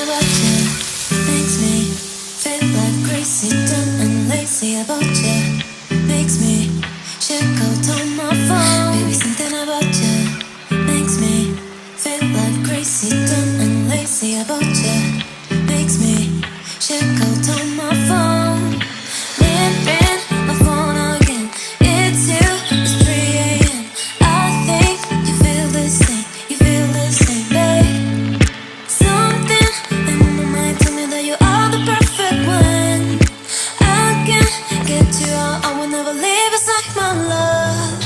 about you makes me feel like crazy, dumb and lazy about you. Makes me check out on my phone. Baby, something about you makes me feel like crazy, dumb and lazy about you. Makes me check out on my phone. Ring my phone again. It's you. It's 3 a.m. I think you feel the same. You feel the same, babe. Something in my mind tell me that you are the perfect one. I can't get you out. I will never leave. It's like my love.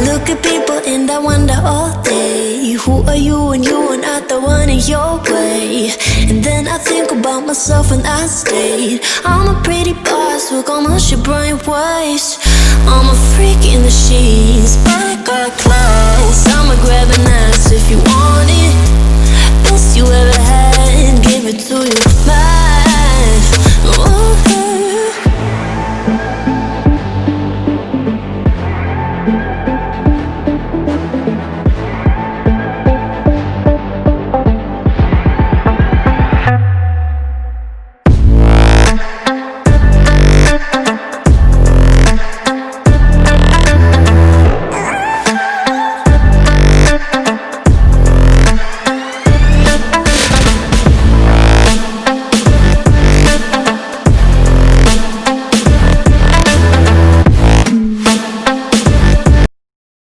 Look at people and I wonder all day, who are you and you are not the one in your way. And then I think about myself and I state I'm a pretty boss with almost your brainwaves. I'm a freak in the sheets, but I got class. I'ma grab an ass if you want it. Best you ever had, give it to you. Bye.